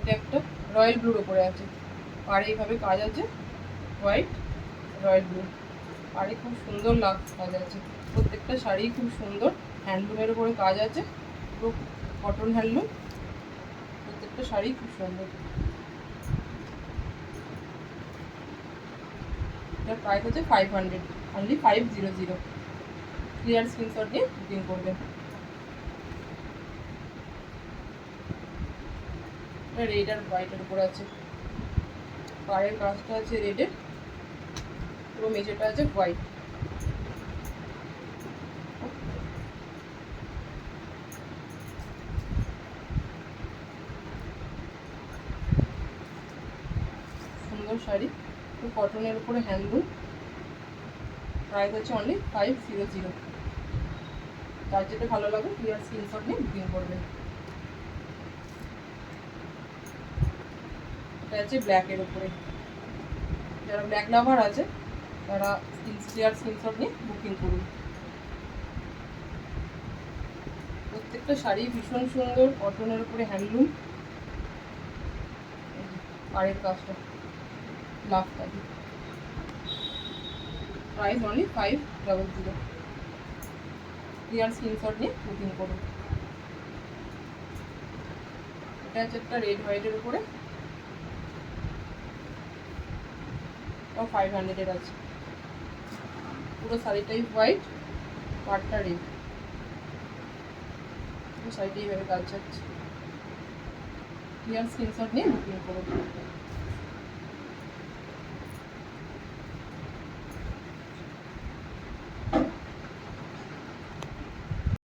এটা একটা রয়্যাল ব্লুর ওপরে আছে, আর এইভাবে কাজ আছে হোয়াইট রয়্যাল ব্লু, আর খুব সুন্দর কাজ আছে। প্রত্যেকটা শাড়ি খুব সুন্দর, হ্যান্ডলুমের উপরে কাজ আছে, পুরো কটন হ্যান্ডলুম, প্রত্যেকটা শাড়ি খুব সুন্দর। এটার প্রাইস হচ্ছে 500, অনলি 500। ক্লিয়ার স্ক্রিনশট নিয়ে বুকিং করবেন। এটা রেড আর হোয়াইটের উপরে আছে, পাড়ের কাজটা আছে রেডের, পুরো মেঝেটা আছে হোয়াইট। সুন্দর শাড়ি, খুব কটনের উপরে হ্যান্ডলুম, প্রাইস হচ্ছে অনলি 500। তার যেটা ভালো লাগে ক্লিয়ার স্ক্রিনশট নিয়ে বুকিং করবেন। এটা আছে ব্ল্যাকের উপরে, যারা ব্ল্যাক লাভার আছে তারা ক্লিয়ার স্ক্রিনশট নিয়ে বুকিং করুন। প্রত্যেকটা শাড়ি ভীষণ সুন্দর, কটনের উপরে হ্যান্ডলুম, পাড়ের কাজটা লাভ থাকে। Price only 500। ক্লিয়ার স্ক্রিনশট নিয়ে বুকিং করুন। এটা হচ্ছে একটা রেড হোয়াইটের উপরে, 500 আছে। পুরো শাড়িটাই হোয়াইট, পাড়টা রেড, পুরো শাড়িটা এইভাবে কাজ যাচ্ছে। ক্লিয়ার স্ক্রিনশট নিয়ে বুকিং করুন।